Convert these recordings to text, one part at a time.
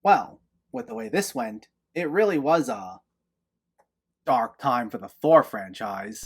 Well, with the way this went, it really was a dark time for the Thor franchise.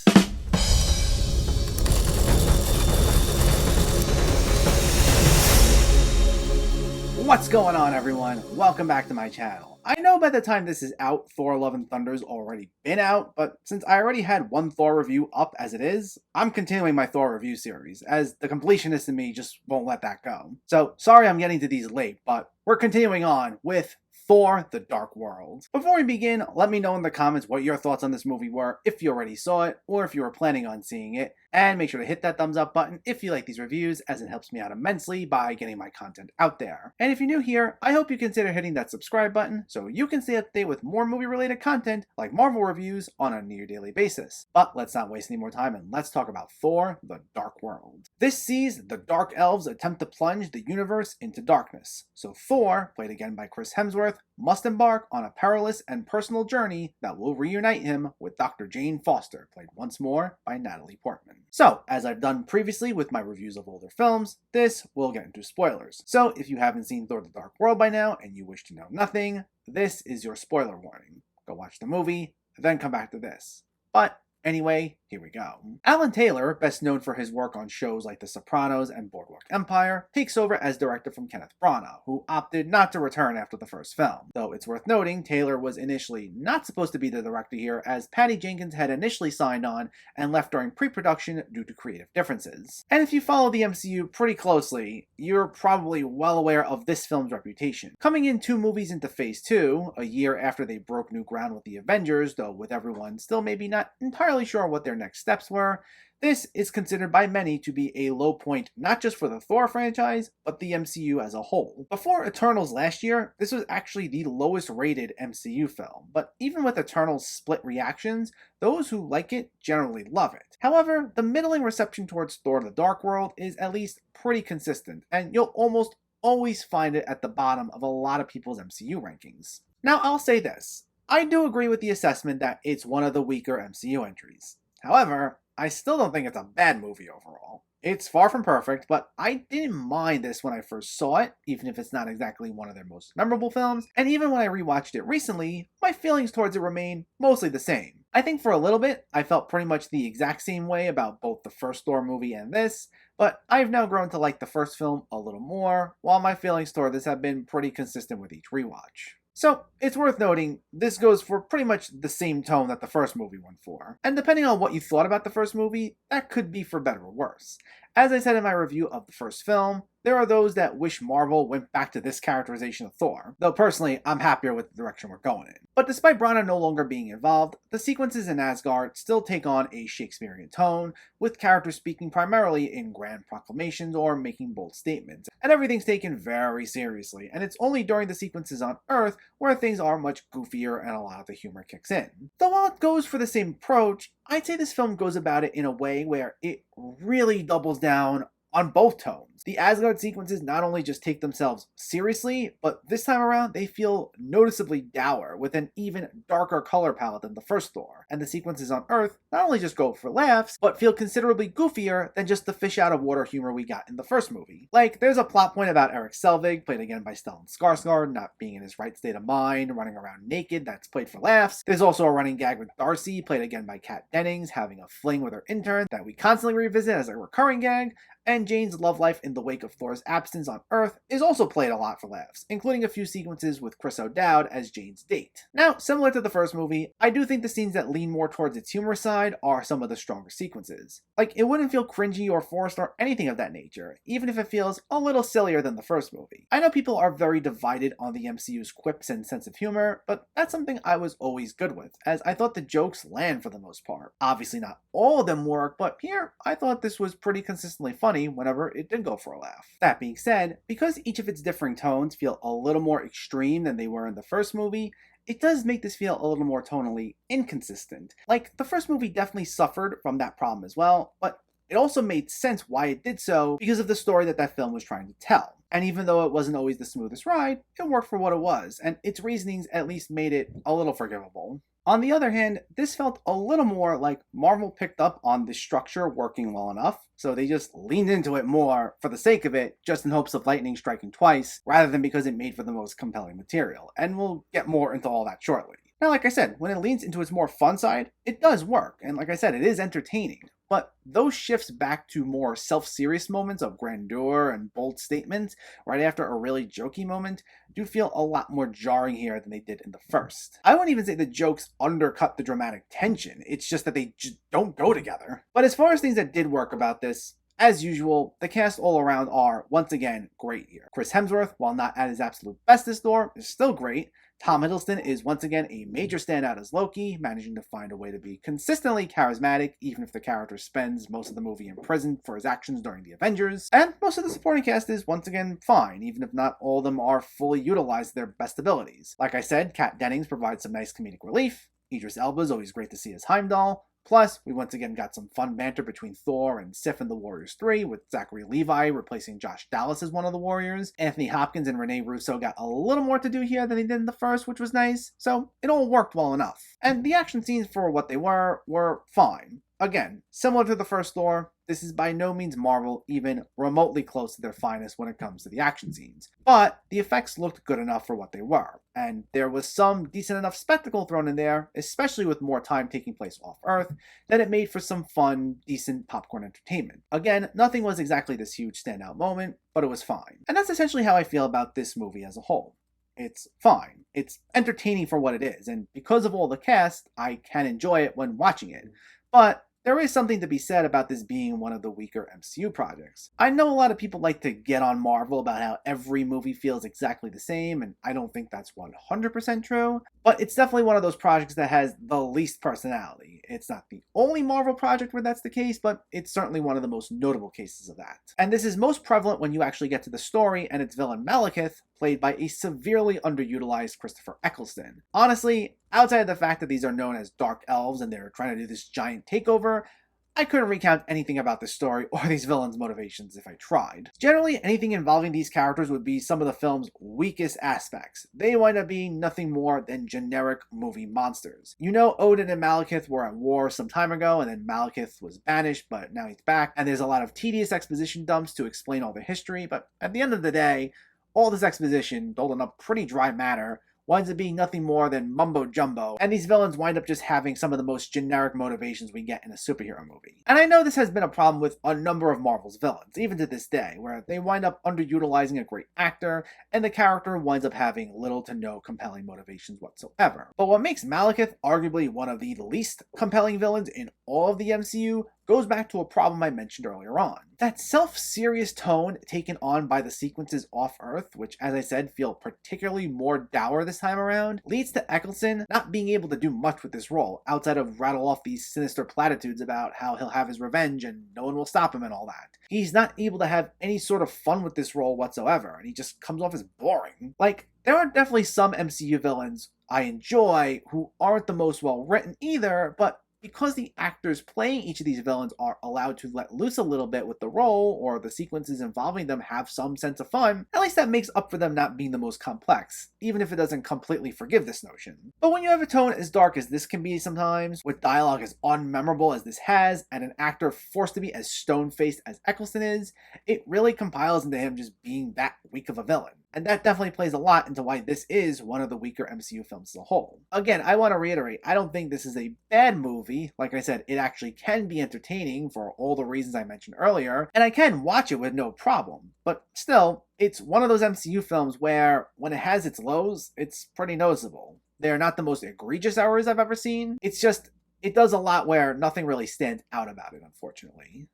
What's going on, everyone? Welcome back to my channel. I know by the time this is out, Thor Love and Thunder's already been out, but since I already had one Thor review up as it is, I'm continuing my Thor review series, as the completionist in me just won't let that go. So, sorry I'm getting to these late, but we're continuing on with Thor: The Dark World. Before we begin, let me know in the comments what your thoughts on this movie were, if you already saw it, or if you were planning on seeing it, and make sure to hit that thumbs up button if you like these reviews, as it helps me out immensely by getting my content out there. And if you're new here, I hope you consider hitting that subscribe button so you can stay up to date with more movie-related content like Marvel reviews on a near-daily basis. But let's not waste any more time and let's talk about Thor: The Dark World. This sees the Dark Elves attempt to plunge the universe into darkness, so Thor, played again by Chris Hemsworth, must embark on a perilous and personal journey that will reunite him with Dr. Jane Foster, played once more by Natalie Portman. So, as I've done previously with my reviews of older films, this will get into spoilers. So, if you haven't seen Thor: The Dark World by now and you wish to know nothing, this is your spoiler warning. Go watch the movie, then come back to this. But anyway, here we go. Alan Taylor, best known for his work on shows like The Sopranos and Boardwalk Empire, takes over as director from Kenneth Branagh, who opted not to return after the first film. Though it's worth noting, Taylor was initially not supposed to be the director here, as Patty Jenkins had initially signed on and left during pre-production due to creative differences. And if you follow the MCU pretty closely, you're probably well aware of this film's reputation. Coming in 2 movies into Phase 2, a year after they broke new ground with the Avengers, though with everyone still maybe not entirely sure what their next steps were, this is considered by many to be a low point not just for the Thor franchise, but the MCU as a whole. Before Eternals last year, this was actually the lowest rated MCU film, but even with Eternals' split reactions, those who like it generally love it. However, the middling reception towards Thor: The Dark World is at least pretty consistent, and you'll almost always find it at the bottom of a lot of people's MCU rankings. Now, I'll say this. I do agree with the assessment that it's one of the weaker MCU entries. However, I still don't think it's a bad movie overall. It's far from perfect, but I didn't mind this when I first saw it, even if it's not exactly one of their most memorable films, and even when I rewatched it recently, my feelings towards it remain mostly the same. I think for a little bit, I felt pretty much the exact same way about both the first Thor movie and this, but I've now grown to like the first film a little more, while my feelings toward this have been pretty consistent with each rewatch. So, it's worth noting, this goes for pretty much the same tone that the first movie went for. And depending on what you thought about the first movie, that could be for better or worse. As I said in my review of the first film, there are those that wish Marvel went back to this characterization of Thor, though personally, I'm happier with the direction we're going in. But despite Branagh no longer being involved, the sequences in Asgard still take on a Shakespearean tone, with characters speaking primarily in grand proclamations or making bold statements, and everything's taken very seriously, and it's only during the sequences on Earth where things are much goofier and a lot of the humor kicks in. Though while it goes for the same approach, I'd say this film goes about it in a way where it really doubles down on both tones. The Asgard sequences not only just take themselves seriously, but this time around they feel noticeably dour, with an even darker color palette than the first Thor. And the sequences on Earth not only just go for laughs, but feel considerably goofier than just the fish out of water humor we got in the first movie. Like, there's a plot point about Eric Selvig, played again by Stellan Skarsgård, not being in his right state of mind, running around naked, that's played for laughs. There's also a running gag with Darcy, played again by Kat Dennings, having a fling with her intern that we constantly revisit as a recurring gag. And Jane's love life in the wake of Thor's absence on Earth is also played a lot for laughs, including a few sequences with Chris O'Dowd as Jane's date. Now, similar to the first movie, I do think the scenes that lean more towards its humor side are some of the stronger sequences. Like, it wouldn't feel cringy or forced or anything of that nature, even if it feels a little sillier than the first movie. I know people are very divided on the MCU's quips and sense of humor, but that's something I was always good with, as I thought the jokes land for the most part. Obviously not all of them work, but here, I thought this was pretty consistently funny whenever it did go for a laugh. That being said, because each of its differing tones feel a little more extreme than they were in the first movie, it does make this feel a little more tonally inconsistent. Like, the first movie definitely suffered from that problem as well, but it also made sense why it did so because of the story that that film was trying to tell. And even though it wasn't always the smoothest ride, it worked for what it was, and its reasonings at least made it a little forgivable. On the other hand, this felt a little more like Marvel picked up on the structure working well enough, so they just leaned into it more for the sake of it, just in hopes of lightning striking twice, rather than because it made for the most compelling material, and we'll get more into all that shortly. Now, like I said, when it leans into its more fun side, it does work, and like I said, it is entertaining. But those shifts back to more self-serious moments of grandeur and bold statements right after a really jokey moment do feel a lot more jarring here than they did in the first. I wouldn't even say the jokes undercut the dramatic tension, it's just that they just don't go together. But as far as things that did work about this, as usual, the cast all around are, once again, great here. Chris Hemsworth, while not at his absolute best as Thor, is still great. Tom Hiddleston is once again a major standout as Loki, managing to find a way to be consistently charismatic, even if the character spends most of the movie in prison for his actions during the Avengers. And most of the supporting cast is once again fine, even if not all of them are fully utilized to their best abilities. Like I said, Kat Dennings provides some nice comedic relief. Idris Elba is always great to see as Heimdall. Plus, we once again got some fun banter between Thor and Sif in The Warriors 3, with Zachary Levi replacing Josh Dallas as one of the Warriors. Anthony Hopkins and Rene Russo got a little more to do here than they did in the first, which was nice, so it all worked well enough. And the action scenes, for what they were fine. Again, similar to the first Thor, this is by no means Marvel even remotely close to their finest when it comes to the action scenes. But the effects looked good enough for what they were, and there was some decent enough spectacle thrown in there, especially with more time taking place off-Earth, that it made for some fun, decent popcorn entertainment. Again, nothing was exactly this huge standout moment, but it was fine. And that's essentially how I feel about this movie as a whole. It's fine. It's entertaining for what it is, and because of all the cast, I can enjoy it when watching it. But there is something to be said about this being one of the weaker MCU projects. I know a lot of people like to get on Marvel about how every movie feels exactly the same, and I don't think that's 100% true, but it's definitely one of those projects that has the least personality. It's not the only Marvel project where that's the case, but it's certainly one of the most notable cases of that. And this is most prevalent when you actually get to the story and its villain Malekith, played by a severely underutilized Christopher Eccleston. Honestly, outside of the fact that these are known as Dark Elves and they're trying to do this giant takeover, I couldn't recount anything about this story or these villains' motivations if I tried. Generally, anything involving these characters would be some of the film's weakest aspects. They wind up being nothing more than generic movie monsters. You know, Odin and Malekith were at war some time ago, and then Malekith was banished, but now he's back, and there's a lot of tedious exposition dumps to explain all the history, but at the end of the day, all this exposition, told in a pretty dry manner, winds up being nothing more than mumbo-jumbo, and these villains wind up just having some of the most generic motivations we get in a superhero movie. And I know this has been a problem with a number of Marvel's villains, even to this day, where they wind up underutilizing a great actor, and the character winds up having little to no compelling motivations whatsoever. But what makes Malekith arguably one of the least compelling villains in all of the MCU goes back to a problem I mentioned earlier on. That self-serious tone taken on by the sequences off-Earth, which as I said feel particularly more dour this time around, leads to Eccleston not being able to do much with this role, outside of rattle off these sinister platitudes about how he'll have his revenge and no one will stop him and all that. He's not able to have any sort of fun with this role whatsoever, and he just comes off as boring. Like, there are definitely some MCU villains I enjoy who aren't the most well-written either, but because the actors playing each of these villains are allowed to let loose a little bit with the role, or the sequences involving them have some sense of fun, at least that makes up for them not being the most complex, even if it doesn't completely forgive this notion. But when you have a tone as dark as this can be sometimes, with dialogue as unmemorable as this has, and an actor forced to be as stone-faced as Eccleston is, it really compiles into him just being that weak of a villain. And that definitely plays a lot into why this is one of the weaker MCU films as a whole. Again, I want to reiterate, I don't think this is a bad movie. Like I said, it actually can be entertaining for all the reasons I mentioned earlier, and I can watch it with no problem. But still, it's one of those MCU films where, when it has its lows, it's pretty noticeable. They're not the most egregious errors I've ever seen. It's just, it does a lot where nothing really stands out about it, unfortunately.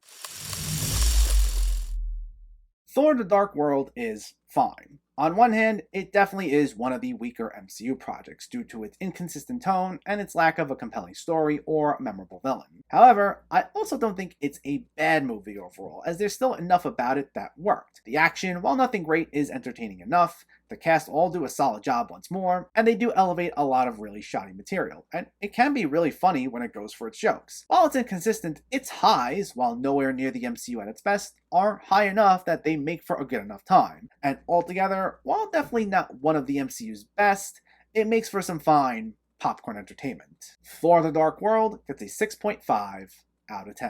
Thor: The Dark World is fine. On one hand, it definitely is one of the weaker MCU projects due to its inconsistent tone and its lack of a compelling story or memorable villain. However, I also don't think it's a bad movie overall, as there's still enough about it that worked. The action, while nothing great, is entertaining enough, the cast all do a solid job once more, and they do elevate a lot of really shoddy material, and it can be really funny when it goes for its jokes. While it's inconsistent, its highs, while nowhere near the MCU at its best, are high enough that they make for a good enough time. And altogether, while definitely not one of the MCU's best, it makes for some fine popcorn entertainment. Thor: The Dark World gets a 6.5 out of 10.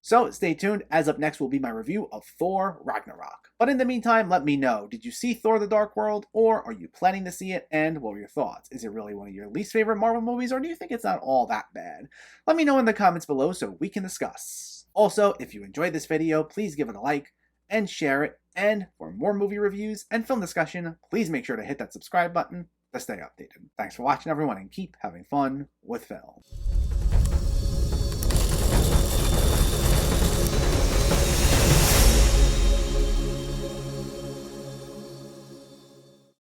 So stay tuned, as up next will be my review of Thor Ragnarok. But in the meantime, let me know, did you see Thor: The Dark World, or are you planning to see it, and what were your thoughts? Is it really one of your least favorite Marvel movies, or do you think it's not all that bad? Let me know in the comments below so we can discuss. Also, if you enjoyed this video, please give it a like and share it, and for more movie reviews and film discussion, please make sure to hit that subscribe button to stay updated. Thanks for watching, everyone, and keep having fun with film.